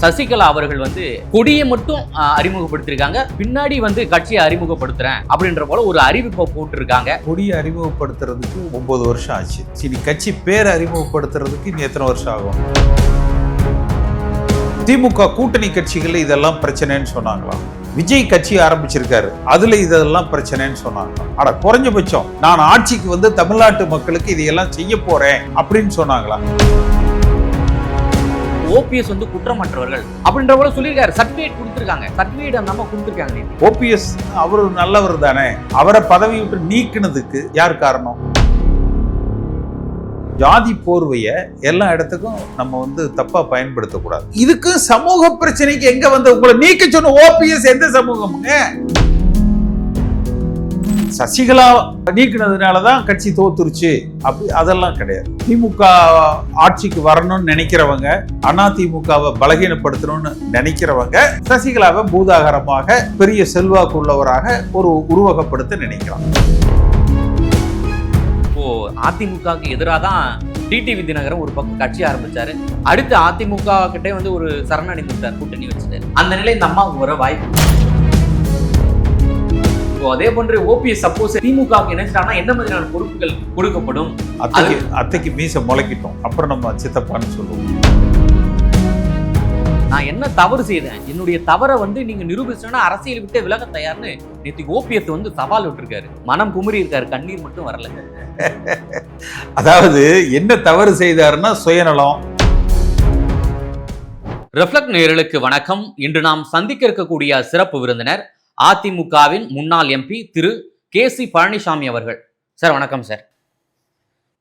சசிகலா அவர்கள் வந்து கொடியை மட்டும் அறிமுகப்படுத்திருக்காங்க, பின்னாடி வந்து கட்சியை அறிமுகப்படுத்துறேன் அப்படின்ற போல ஒரு அறிவிப்பை போட்டிருக்காங்க. கொடியை அறிமுகப்படுத்துறதுக்கு 9 வருஷம் ஆச்சு. சரி, கட்சி பேரை அறிமுகப்படுத்துறதுக்கு இன்னும் எத்தனை வருஷம் ஆகும்? திமுக கூட்டணி கட்சிகள் இதெல்லாம் பிரச்சனைன்னு சொன்னாங்களா? விஜய் கட்சி ஆரம்பிச்சிருக்காரு, அதுல இதெல்லாம் பிரச்சனைன்னு சொன்னாங்களா? ஆனா குறைஞ்சபட்சம் நான் ஆட்சிக்கு வந்து தமிழ்நாட்டு மக்களுக்கு இதையெல்லாம் செய்ய போறேன் அப்படின்னு சொன்னாங்களா? ஓபிஎஸ் வந்து குற்றமற்றவர்கள் அப்படின்ற போல சொல்லியிருக்காரு. சர்டிபிகேட் கொடுத்திருக்காங்க, சர்டிபிகேட் நம்ம கொடுத்திருக்காங்க. ஓபிஎஸ் அவர் நல்லவர் தானே, அவரை பதவி விட்டு நீக்கினதுக்கு யார் காரணம்? ஜாதி போர்வைய எல்லா இடத்துக்கும் நம்ம வந்து தப்பா பயன்படுத்தக்கூடாது. இதுக்கு சமூக பிரச்சனைக்கு எங்க வந்து உங்களை நீக்க சொன்ன ஓபிஎஸ் எந்த சமூகமுங்க? சசிகலா நீக்கினதுனாலதான் கட்சி தோத்துருச்சு அப்படி அதெல்லாம் கிடையாது. திமுக ஆட்சிக்கு வரணும்னு நினைக்கிறவங்க, அதிமுகவை பலகீனப்படுத்தணும்னு நினைக்கிறவங்க சசிகலாவை பூதாகரமாக பெரிய செல்வாக்கு உள்ளவராக ஒரு உருவகப்படுத்த நினைக்கிறாங்க. இப்போ அதிமுகவுக்கு எதிராக தான் டிடிவி தினகரன் ஒரு பக்கம் கட்சி ஆரம்பிச்சாரு. அடுத்து அதிமுக கிட்டே வந்து ஒரு சரணடைந்து விட்டார், கூட்டணி வச்சுட்டு. அந்த நிலை இந்த அம்மாவுக்கு வர வாய்ப்பு. அதே போன்று ஓபிஎஸ் சப்போஸ் திமுக இணைச்சிட்டாங்கன்னா என்ன மாதிரியான பொறுப்புகள் கொடுக்கப்படும்? அத்தைக்கு மீச முளைக்கிட்டோம், அப்புறம் நம்ம சித்தப்பான்னு சொல்லுவோம். நான் என்ன தவறு செய்தேன், என்னுடைய தவறை வந்து நீங்க நிரூபிச்சோன்னா அரசியல் விட்டு விலக தயார்னு நேற்று ஓபிஎஸ் வந்து சவால் விட்டுருக்காரு. மனம் குமுறி இருக்காரு, கண்ணீர் மட்டும் வரல. அதாவது என்ன தவறு செய்தாருன்னா சுயநலம். ரிஃப்ளெக்ட் நேயர்களுக்கு வணக்கம். இன்று நாம் சந்திக்க இருக்கக்கூடிய சிறப்பு விருந்தினர் அதிமுகவின் முன்னாள் எம்பி திரு கே.சி. பழனிசாமி அவர்கள். சார் வணக்கம் சார்.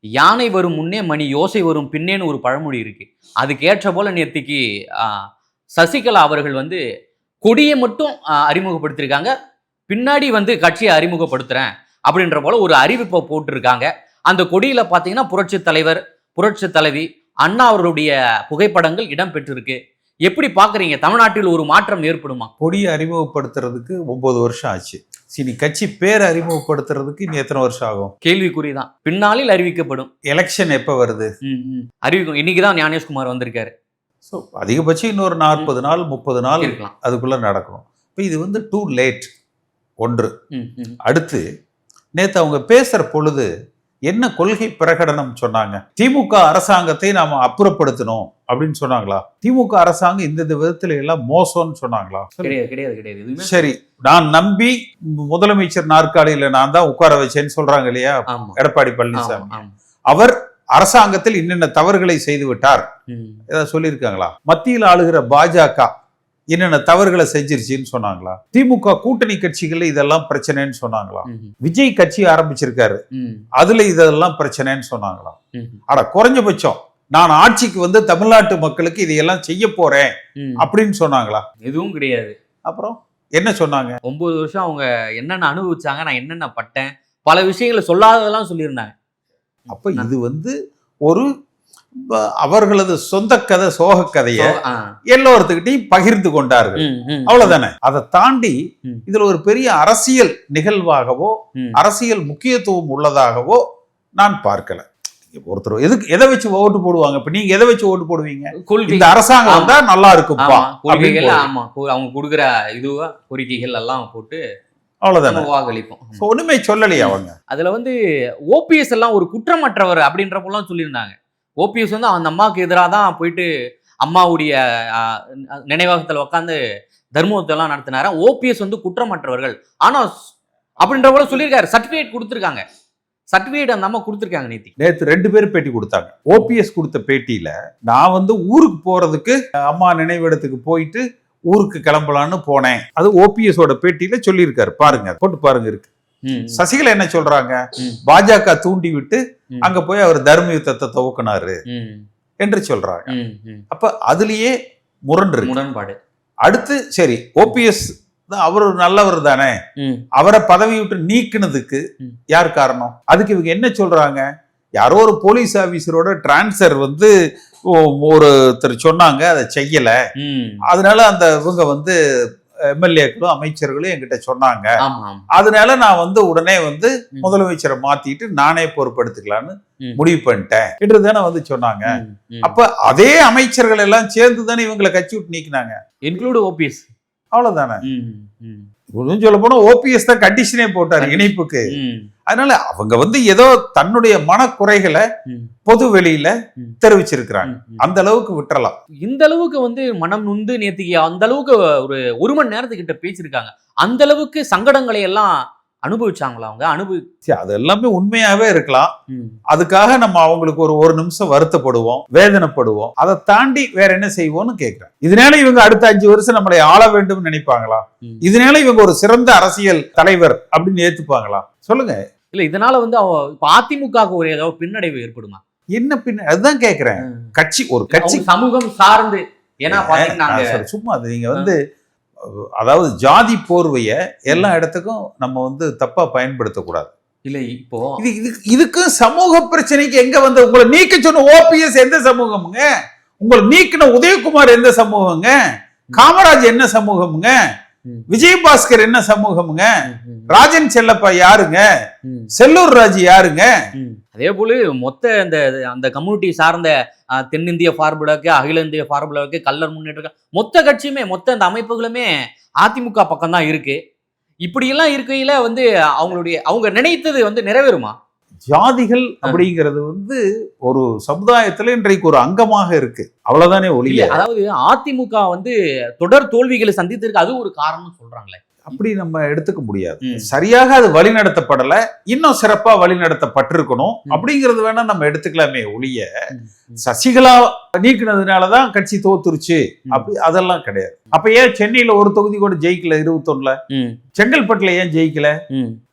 யானை வரும் முன்னே மணி யோசை வரும் பின்னேன்னு ஒரு பழமொழி இருக்கு. அதுக்கு ஏற்ற போல நேர்த்திக்கு சசிகலா அவர்கள் வந்து கொடியை மட்டும் அறிமுகப்படுத்திருக்காங்க, பின்னாடி வந்து கட்சியை அறிமுகப்படுத்துறேன் அப்படின்ற போல ஒரு அறிவிப்பை போட்டிருக்காங்க. அந்த கொடியில பார்த்தீங்கன்னா புரட்சி தலைவர், புரட்சி தலைவி அண்ணா அவர்களுடைய புகைப்படங்கள் இடம் பெற்றிருக்கு. எப்படி பாக்குறீங்க? தமிழ்நாட்டில் ஒரு மாற்றம் ஏற்படுமா? கொடியை அறிமுகப்படுத்துறதுக்கு 9 வருஷம் ஆச்சு. சரி, கட்சி பேரை அறிமுகப்படுத்துறதுக்கு இன்னும் எத்தனை வருஷம் ஆகும்? கேள்விக்குறிதான். பின்னாளில் அறிவிக்கப்படும். எலெக்ஷன் எப்ப வருது? அறிவிக்கும். இன்னைக்குதான் ஞானேஷ்குமார் வந்திருக்காரு. ஸோ அதிகபட்சம் இன்னொரு 40 நாள் 30 நாள் இருக்கலாம், அதுக்குள்ள நடக்கணும். இப்போ இது வந்து டூ லேட் ஒன்று. அடுத்து நேற்று அவங்க பேசுற பொழுது என்ன கொள்கை பிரகடனம் சொன்னாங்க? திமுக அரசாங்கத்தை நாம அப்புறப்படுத்தணும் அப்படின்னு சொன்னாங்களா? திமுக அரசாங்கம் இந்த விதத்துல எல்லாம் மோசம்னு சொன்னாங்களா? கிடையாது. சரி, நான் நம்பி முதலமைச்சர் நாற்காலியில நான் தான் உட்கார வச்சேன்னு சொல்றாங்க இல்லையா எடப்பாடி பழனிசாமி. அவர் அரசாங்கத்தில் என்னென்ன தவறுகளை செய்து விட்டார் ஏதாவது சொல்லியிருக்காங்களா? மத்தியில் ஆளுகிற பாஜக என்னென்ன தவறுகளை செஞ்சிருச்சுன்னு சொன்னாங்களா? திமுக கூட்டணி கட்சிகள் இதெல்லாம் பிரச்சனைன்னு சொன்னாங்களா? விஜய் கட்சி ஆரம்பிச்சிருக்காரு, அதுல இதெல்லாம் பிரச்சனைன்னு சொன்னாங்களா? ஆனா குறைஞ்சபட்சம் நான் ஆட்சிக்கு வந்து தமிழ்நாட்டு மக்களுக்கு இதையெல்லாம் செய்ய போறேன் அப்படின்னு சொன்னாங்களா? எதுவும் கிடையாது. அப்புறம் என்ன சொன்னாங்க? 9 வருஷம் அவங்க என்னென்ன அனுபவிச்சாங்க, நான் என்னென்ன பட்டேன், பல விஷயங்களை சொல்லாததெல்லாம் சொல்லியிருந்தாங்க. அப்ப இது வந்து ஒரு அவர்களது சொந்த கதை, சோக கதையை எல்லோருத்துக்கிட்டையும் பகிர்ந்து கொண்டார்கள், அவ்வளவுதானே. அதை தாண்டி இதுல ஒரு பெரிய அரசியல் நிகழ்வாகவோ அரசியல் முக்கியத்துவம் உள்ளதாகவோ நான் பார்க்கல. ஒருத்தர் எதுக்கு எதை வச்சு ஓட்டு போடுவாங்க? இப்ப நீங்க எதை வச்சு ஓட்டு போடுவீங்க? இந்த அரசாங்கம் வந்தா நல்லா இருக்கும்பா, அவங்க கொடுக்குற இதுவா கோரிக்கைகள் எல்லாம் போட்டு அவ்வளவுதானே வாக்களிப்போம். ஒண்ணுமே சொல்லலையா அவங்க? அதுல வந்து ஓபிஎஸ் எல்லாம் ஒரு குற்றமற்றவர் அப்படின்ற போலாம் சொல்லியிருந்தாங்க. ஓபிஎஸ் வந்து அந்த அம்மாவுக்கு எதிராக தான் போயிட்டு அம்மாவுடைய நினைவகத்தில் உட்காந்து தர்மத்தை எல்லாம் நடத்தினாரா. ஓபிஎஸ் வந்து குற்றமற்றவர்கள் ஆனா அப்படின்ற போல சொல்லியிருக்காரு. சர்டிபிகேட் கொடுத்துருக்காங்க, சர்டிபிகேட் அந்த அம்மா கொடுத்துருக்காங்க. நேற்று 2 பேரும் பேட்டி கொடுத்தாங்க. ஓபிஎஸ் கொடுத்த பேட்டியில நான் வந்து ஊருக்கு போறதுக்கு அம்மா நினைவிடத்துக்கு போயிட்டு ஊருக்கு கிளம்பலான்னு போனேன், அது ஓபிஎஸ் ஓட பேட்டியில சொல்லியிருக்காரு. பாருங்க, போட்டு பாருங்க இருக்கு. சசிகலா என்ன சொல்றாங்க? பாஜக தூண்டி விட்டு அங்க போய் அவர் தர்ம யுத்தத்தை துவக்கினாரு என்று சொல்றாங்க. அப்ப அதுலயே முரண்பாடு. அடுத்து சரி, ஓபிஎஸ் அவர் நல்லவர் தானே, அவரை பதவி விட்டு நீக்கினதுக்கு யார் காரணம்? அதுக்கு இவங்க என்ன சொல்றாங்க? யாரோ ஒரு போலீஸ் ஆபீசரோட டிரான்ஸ்ஃபர் வந்து ஒருத்தர் சொன்னாங்க, அதை செய்யல, அதனால அந்த இவங்க வந்து எம்எல்ஏக்களும் அமைச்சர்களும் என்கிட்ட சொன்னாங்க. ஆமா ஆமா. அதனால நான் வந்து உடனே வந்து ம். முதலமைச்சரை மாத்திட்டு நானே பொறுப்பெடுத்துக்கலான்னு ம். முடிவு பண்ணிட்டேன் என்று தானே வந்து சொன்னாங்க. ம். ம். அப்ப அதே அமைச்சர்கள் எல்லாம் சேர்ந்து தானே இவங்களை கட்சி விட்டு நீக்கினாங்க. Include OPS. அவ்வளவுதானே. ம். ம். இன்னும் சொல்ல போனா ஓபிஎஸ் தான் கண்டிஷனே போட்டார் இணைப்புக்கு. ம். அதனால அவங்க வந்து ஏதோ தன்னுடைய மனக்குறைகளை ம். பொது வெளியில ம். தெரிவிச்சிருக்கிறாங்க. ம். அந்த அளவுக்கு விட்டுறலாம். இந்த அளவுக்கு வந்து மனம் நொந்து நேத்துக்கு அந்த அளவுக்கு ஒரு மணி நேரத்துக்கிட்ட பேசியிருக்காங்க. அந்த அளவுக்கு சங்கடங்களை எல்லாம் அனுபவிச்சாங்களா அவங்க? சரி, அது எல்லாமே உண்மையாவே இருக்கலாம். ம். அதுக்காக நம்ம அவங்களுக்கு ஒரு நிமிஷம் வருத்தப்படுவோம், வேதனைப்படுவோம். அதை தாண்டி வேற என்ன செய்வோம்னு கேட்கிறேன். இதனால இவங்க அடுத்த 5 வருஷம் நம்மளை ஆள வேண்டும் நினைப்பாங்களா? ம். இதனால இவங்க ஒரு சிறந்த அரசியல் தலைவர் அப்படின்னு ஏத்துப்பாங்களா? சொல்லுங்க. இல்ல இதனால வந்து இப்ப அதிமுகவுக்கு ஒரு ஏதாவது பின்னடைவு ஏற்படுமா? என்ன பின்ன அதுதான் கேட்கிறேன். ஒரு கட்சி அவங்க சமூகம் சார்ந்து, ஏன்னா பாத்தீங்கன்னா சும்மா அது நீங்க வந்து அதாவது ஜாதி போர்வைய எல்லா இடத்துக்கும் நம்ம வந்து தப்பா பயன்படுத்தக்கூடாது. இல்ல இப்போ இதுக்கு சமூக பிரச்சனைக்கு எங்க வந்து உங்களை நீக்க சொன்ன ஓபிஎஸ் எந்த சமூகம்ங்க? உங்களை நீக்கின உதயகுமார் எந்த சமூகங்க? காமராஜ் என்ன சமூகம்ங்க? விஜயபாஸ்கர் என்ன சமூகம்ங்க? ராஜன் செல்லப்பா யாருங்க? செல்லூர் ராஜு யாருங்க? அதே போல மொத்த அந்த கம்யூனிட்டி சார்ந்த தென்னிந்திய பார்புலாக்கு, அகில இந்திய பார்புலாக்கு, கல்லர் முன்னேற்ற மொத்த கட்சியுமே, மொத்த அந்த அமைப்புகளுமே அதிமுக பக்கம் தான் இருக்கு. இப்படி எல்லாம் இருக்கையில வந்து அவங்க நினைத்தது வந்து நிறைவேறுமா? ஜாதிகள் அப்படிங்கிறது வந்து ஒரு சமுதாயத்துல இன்றைக்கு ஒரு அங்கமாக இருக்கு. அவ்வளவுதானே ஒழிய, அதாவது அதிமுக வந்து தொடர் தோல்விகளை சந்தித்திருக்கு, அது ஒரு காரணம் சொல்றாங்களே. அப்படி நம்ம எடுத்துக்க முடியாது. சரியாக அது வழிநடத்தப்படல, இன்னும் சிறப்பா வழிநடத்தப்பட்டிருக்கணும் அப்படிங்கிறது வேணா நம்ம எடுத்துக்கலாமே ஒழிய, சசிகலா நீக்கினதுனாலதான் கட்சி தோத்துருச்சு அப்படி அதெல்லாம் கிடையாது. அப்ப ஏன் சென்னையில ஒரு தொகுதி கூட ஜெயிக்கல? 21ல செங்கல்பட்டுல ஏன் ஜெயிக்கல?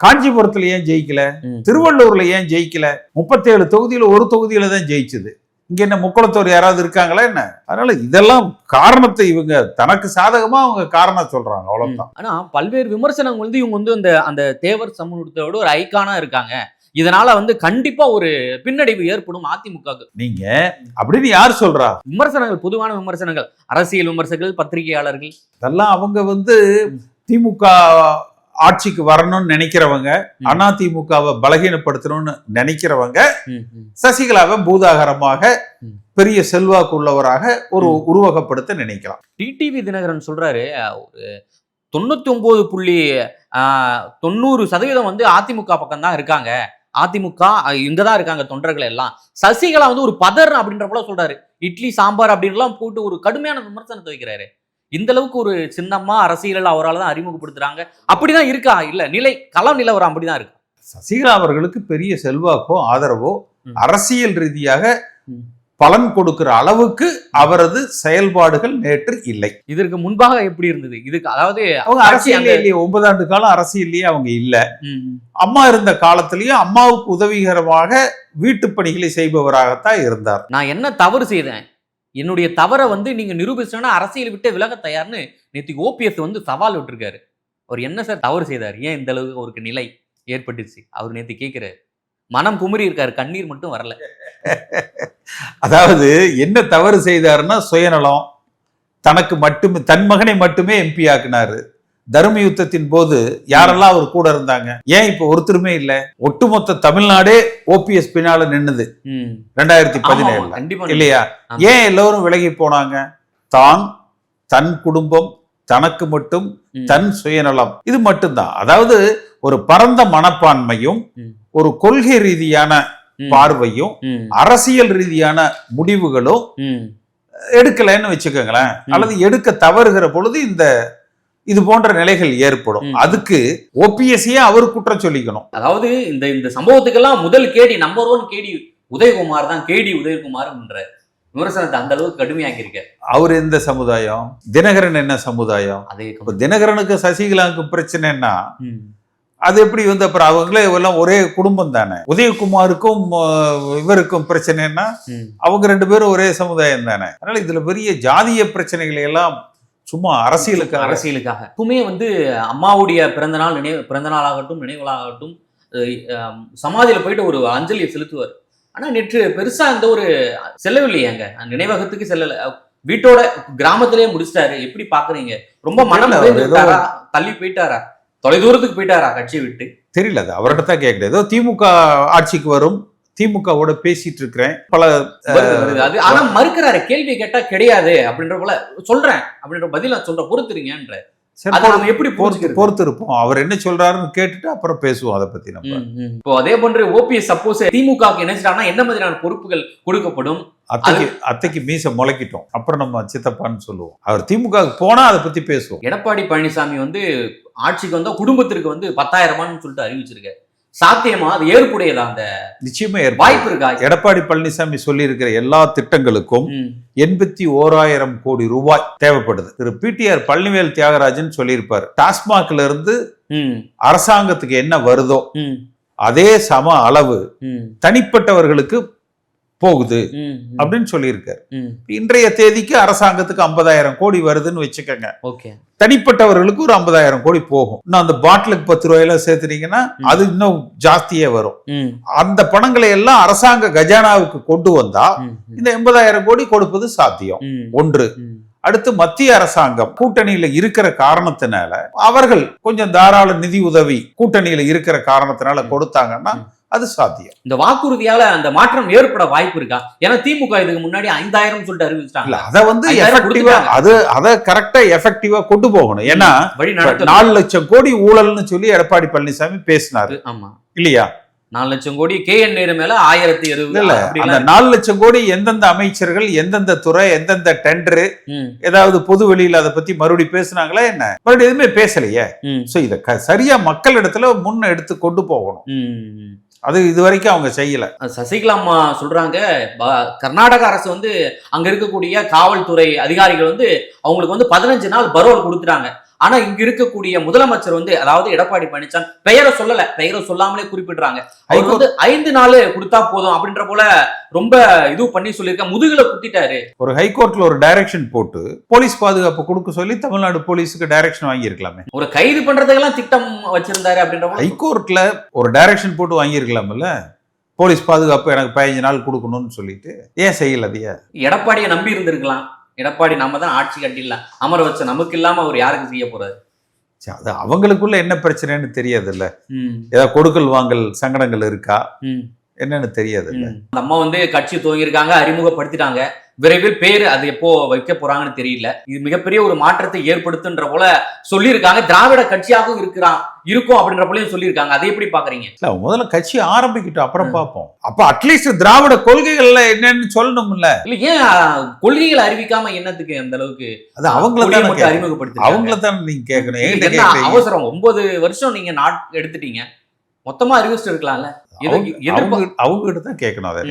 காஞ்சிபுரத்துல ஏன் ஜெயிக்கல? திருவள்ளூர்ல ஏன் ஜெயிக்கல? 37 தொகுதியில ஒரு தொகுதியில தான் ஜெயிச்சது. இங்க என்ன முக்குளத்தோர் யாராவது இருக்காங்களா என்ன? அதனால இதெல்லாம் காரணத்தை இவங்க தனக்கு சாதகமா அவங்க காரணம் சொல்றாங்க, அவ்வளவுதான். ஆனா பல்வேறு விமர்சனங்கள் வந்து இவங்க வந்து அந்த தேவர் சமூகத்தோட ஒரு ஐக்கானா இருக்காங்க. இதனால வந்து கண்டிப்பா ஒரு பின்னடைவு ஏற்படும் அதிமுகவுக்கு. நீங்க அப்படின்னு யார் சொல்றா? விமர்சனங்கள், பொதுவான விமர்சனங்கள், அரசியல் விமர்சகர்கள், பத்திரிகையாளர்கள், அதெல்லாம் அவங்க வந்து திமுக ஆட்சிக்கு வரணும்னு நினைக்கிறவங்க, அதிமுகவை பலகீனப்படுத்தணும்னு நினைக்கிறவங்க சசிகலாவை பூதாகரமாக பெரிய செல்வாக்கு உள்ளவராக ஒரு உருவகப்படுத்த நினைக்கலாம். டிடிவி தினகரன் சொல்றாரு, ஒரு 99.90% வந்து அதிமுக பக்கம் தான் இருக்காங்க, அதிமுக இங்கதான் இருக்காங்க தொண்டர்கள் எல்லாம். சசிகலா வந்து ஒரு பதர் அப்படின்ற போல சொல்றாரு. இட்லி சாம்பார் அப்படின்லாம் போட்டு ஒரு கடுமையான விமர்சனத்தை வைக்கிறாரு. இந்த அளவுக்கு ஒரு சின்னமா அரசியல் அவரால் தான் அறிமுகப்படுத்துறாங்க. அப்படிதான் இருக்கா? இல்ல கள நிலவரம் அப்படிதான் இருக்கு. சசிகலா அவர்களுக்கு பெரிய செல்வாக்கோ ஆதரவோ அரசியல் ரீதியாக பலன் கொடுக்கிற அளவுக்கு அவரது செயல்பாடுகள் நேற்று இல்லை. இதற்கு முன்பாக எப்படி இருந்தது? இதுக்கு அதாவது அவங்க அரசியல்லே இல்லையே, 9 ஆண்டு காலம் அரசியல்லையே அவங்க இல்ல. அம்மா இருந்த காலத்திலயும் அம்மாவுக்கு உதவிகரமாக வீட்டு பணிகளை செய்பவராகத்தான் இருந்தார். நான் என்ன தவறு செய்தேன், என்னுடைய தவறை வந்து நீங்க நிரூபிச்சோன்னா அரசியல் விட்டு விலக தயார்னு நேற்று ஓபிஎஸ் வந்து சவால் விட்டுருக்காரு. அவர் என்ன சார் தவறு செய்தார்? ஏன் இந்த அளவுக்கு அவருக்கு நிலை ஏற்பட்டுச்சு? அவர் நேற்று கேட்கிறாரு. மனம் குமுறி இருக்காரு, கண்ணீர் மட்டும் வரல. அதாவது என்ன தவறு செய்தாருன்னா சுயநலம், தனக்கு மட்டுமே, தன் மகனை மட்டுமே எம்பி ஆக்குனாரு. தர்ம யுத்தத்தின் போது யாரெல்லாம் அவர் கூட இருந்தாங்க? ஏன் இப்ப ஒருத்தருமே இல்ல? ஒட்டுமொத்த தமிழ்நாடே ஓபிஎஸ் பின்னால நின்னுது 2017 இல்லையா? ஏன் எல்லாரும் விலகி போனாங்க? தன் குடும்பம், தனக்கு மட்டும், தன் சுயநலம், இது மட்டும்தான். அதாவது ஒரு பரந்த மனப்பான்மையும் ஒரு கொள்கை ரீதியான பார்வையும் அரசியல் ரீதியான முடிவுகளும் எடுக்கலன்னு வச்சுக்கோங்களேன். அல்லது எடுக்க தவறுகிற பொழுது இது போன்ற நிலைகள் ஏற்படும். அதுக்கு ஓபிஎஸ்ஸே அவர் குற்றம் சொல்லிக்கணும். அதாவது இந்த சம்பவத்துக்கெல்லாம் முதல் கேடி, நம்பர் 1 கேடி உதயகுமார் தான். கேடி உதயகுமார் என்ற விமர்சனத்தை அந்த அளவுக்கு கடுமையாக்கி இருக்காரு. அவர் எந்த சமுதாயம்? தினகரன் என்ன சமுதாயம்? தினகரனுக்கு சசிகலாவுக்கு பிரச்சனைன்னா அது எப்படி வந்து அப்புறம் அவங்களே எல்லாம் ஒரே குடும்பம் தானே. உதயகுமாருக்கும் இவருக்கும் பிரச்சனைன்னா அவங்க 2 பேரும் ஒரே சமுதாயம் தானே. அதனால இதுல பெரிய ஜாதிய பிரச்சனைகளை எல்லாம் சும்மா அரசியலுக்காக எப்பவுமே வந்து அம்மாவுடைய பிறந்த நாளாகட்டும், நினைவுகளாகட்டும், சமாதியில போயிட்டு ஒரு அஞ்சலியை செலுத்துவார். ஆனா நேற்று பெருசா இந்த ஒரு செல்லவில்லையே, அங்க நினைவகத்துக்கு செல்லல. வீட்டோட கிராமத்திலேயே முடிச்சிட்டாரு. எப்படி பாக்குறீங்க? ரொம்ப மனம் தெரியல, உடைந்து அவர் ஏதோ விட்டாரா? தள்ளி போயிட்டாரா? தொலைதூரத்துக்கு போயிட்டாரா கட்சியை விட்டு? தெரியல, அது அவர்கிட்ட தான் கேட்குறேன். ஏதோ திமுக ஆட்சிக்கு வரும், திமுகவோட பேசிட்டு இருக்கிறேன் பல வருது. அது ஆனா மறுக்கிறாரு. கேள்வி கேட்டா கிடையாது அப்படின்ற போல சொல்றேன் அப்படின்ற பதில சொல்ற பொறுத்துறீங்கன்ற. சரி, அதை நம்ம எப்படி பொறுத்து இருப்போம். அவர் என்ன சொல்றாருன்னு கேட்டுட்டு அப்புறம் பேசுவோம் அதை பத்தி நம்ம. இப்போ அதே போன்று ஓபிஎஸ் சப்போஸ் திமுக இணைச்சிட்டாங்கன்னா என்ன மாதிரியான பொறுப்புகள் கொடுக்கப்படும்? அத்தைக்கு மீச முளைக்கிட்டோம், அப்புறம் நம்ம சித்தப்பான்னு சொல்லுவோம். அவர் திமுக போனா அதை பத்தி பேசுவோம். எடப்பாடி பழனிசாமி வந்து ஆட்சிக்கு வந்தா குடும்பத்திற்கு வந்து 10,000 சொல்லிட்டு அறிவிச்சிருக்காரு. சாத்தியமா? அது ஏற்புடையதா? அந்த நிச்சயமா வாய்ப்பு இருக்கா? எடப்பாடி பழனிசாமி சொல்லி இருக்கிற எல்லா திட்டங்களுக்கும் 81,000 கோடி ரூபாய் தேவைப்படுது. திரு பிடிஆர் பழனிவேல் தியாகராஜன் சொல்லியிருப்பாரு, டாஸ்மாக்ல இருந்து அரசாங்கத்துக்கு என்ன வருதோ அதே சம அளவு தனிப்பட்டவர்களுக்கு போகுது அப்படின்னு சொல்லியிருக்காரு. இன்றைய தேதிக்கு அரசாங்கத்துக்கு 50,000 கோடி வருதுன்னு வச்சுக்கோங்க. தனிப்பட்டவர்களுக்கு ஒரு 50,000 கோடி போகும். இன்னும் அந்த பாட்டிலுக்கு 10 ரூபாயெல்லாம் சேர்த்துட்டீங்கன்னா அது இன்னும் ஜாஸ்தியே வரும். அந்த பணங்களை எல்லாம் அரசாங்க கஜானாவுக்கு கொண்டு வந்தா இந்த 80,000 கோடி கொடுப்பது சாத்தியம். ஒன்று. அடுத்து, மத்திய அரசாங்கம் கூட்டணியில இருக்கிற காரணத்தினால அவர்கள் கொஞ்சம் தாராள நிதி உதவி கூட்டணியில இருக்கிற காரணத்தினால கொடுத்தாங்கன்னா அது சாத்தியம். இந்த வாக்குறுதியால அந்த மாற்றம் ஏற்பட வாய்ப்பு இருக்கா? ஏன்னா திமுக இதுக்கு முன்னாடி 5,000 சொல்லிட்டு அறிவிச்சிட்டாங்க. அதை வந்து எஃபெக்டிவா அதை கரெக்டா எஃபெக்டிவா கொண்டு போகணும். ஏன்னா 4 லட்சம் கோடி ஊழல்னு சொல்லி எடப்பாடி பழனிசாமி பேசினாரு. ஆமா இல்லையா? 4 லட்சம் கோடி KN நேரு மேல 1070 இல்ல. அந்த 4 லட்சம் கோடி எந்தெந்த அமைச்சர்கள், எந்தெந்த துறை, எந்தெந்த டெண்டரு, ஏதாவது பொது வெளியில அதை பத்தி மறுபடி பேசினாங்களா என்ன? மறுபடியும் எதுவுமே பேசலையே. சோ இத சரியா மக்கள் இடத்துல முன்ன எடுத்து கொண்டு போகணும். அது இதுவரைக்கும் அவங்க செய்யல. சசிகலா அம்மா சொல்றாங்க, கர்நாடக அரசு வந்து அங்க இருக்கக்கூடிய காவல்துறை அதிகாரிகள் வந்து அவங்களுக்கு வந்து 15 நாள் பரோல் கொடுத்துட்டாங்க. ஆனா இங்க இருக்கக்கூடிய முதலமைச்சர் வந்து, அதாவது எடப்பாடி பழனிசாமி பெயரை சொல்லல, பெயரை சொல்லாமலே குறிப்பிடுறாங்க. அவர் வந்து 5 நாள் கொடுத்தா போதும் அப்படின்ற போல ரொம்ப இது பண்ணி சொல்லியிருக்க, முதுகுல குத்திட்டாரு. ஒரு ஹைகோர்ட்ல ஒரு டைரக்ஷன் போட்டு போலீஸ் பாதுகாப்பு கொடுக்க சொல்லி தமிழ்நாடு போலீஸுக்கு டைரக்ஷன் வாங்கி இருக்கலாமே. ஒரு கைது பண்றதுக்கெல்லாம் திட்டம் வச்சிருந்தாரு அப்படின்ற ஹைகோர்ட்ல ஒரு டைரக்ஷன் போட்டு வாங்கி இருக்கலாம்ல. போலீஸ் பாதுகாப்பு எனக்கு 15 நாள் கொடுக்கணும்னு சொல்லிட்டு ஏன் செய்யல? அதையா எடப்பாடியை நம்பி இருந்திருக்கலாம். எடப்பாடி நம்ம தான் ஆட்சி கட்டில அமர வச்ச, நமக்கு இல்லாம அவர் யாருக்கு செய்ய போறாரு? அது அவங்களுக்குள்ள என்ன பிரச்சனைன்னு தெரியாது இல்ல. ஏதாவது கொடுக்கல் வாங்கல் சங்கடங்கள் இருக்கா என்னன்னு தெரியாது இல்ல. நம்ம வந்து கட்சி துவங்கியிருக்காங்க, அறிமுகப்படுத்திட்டாங்க. விரைவில் பேரு அது எப்போ வைக்க போறாங்கன்னு தெரியல. இது மிகப்பெரிய ஒரு மாற்றத்தை ஏற்படுத்துன்ற போல சொல்லியிருக்காங்க. திராவிட கட்சியாகவும் இருக்கும் அப்படின்ற போலயும் சொல்லியிருக்காங்க. அதை எப்படி பாக்குறீங்க? முதல்ல கட்சி ஆரம்பிக்கிட்டோம், அப்புறம் பார்ப்போம். அப்ப அட்லீஸ்ட் திராவிட கொள்கைகள்ல என்னன்னு சொல்லணும்ல. இல்ல, ஏன் கொள்கைகளை அறிவிக்காம என்னத்துக்கு அந்த அளவுக்கு? அது அவங்கள மட்டும் அறிமுகப்படுத்தி அவங்கள தான் நீங்க கேட்கணும். அவசரம் 9 வருஷம் நீங்க எடுத்துட்டீங்க, மொத்தமா அறிவிச்சுட்டு இருக்கலாம்ல. அவங்க கிட்ட தான் கேட்கணும் அதை.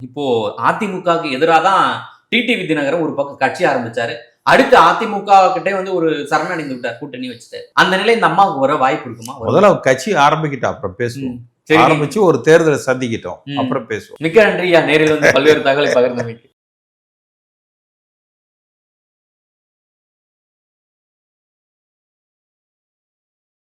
இப்போ அதிமுகவுக்கு எதிராக தான் டிடிவி தினகரன் ஒரு பக்கம் கட்சி ஆரம்பிச்சாரு. அடுத்து அதிமுக கிட்டே வந்து ஒரு சரணடைந்து விட்டார், கூட்டணி வச்சுட்டு. அந்த நிலை இந்த அம்மாவுக்கு வர வாய்ப்பு இருக்குமா? முதல்ல கட்சி ஆரம்பிக்கிட்டோம், அப்புறம் பேசுவோம். ஆரம்பிச்சு ஒரு தேர்தலை சந்திக்கிட்டோம், அப்புறம் பேசுவோம். மிக்க நன்றியா, நேரில் வந்து பல்வேறு தகவலை பகிர்ந்தமைக்கு.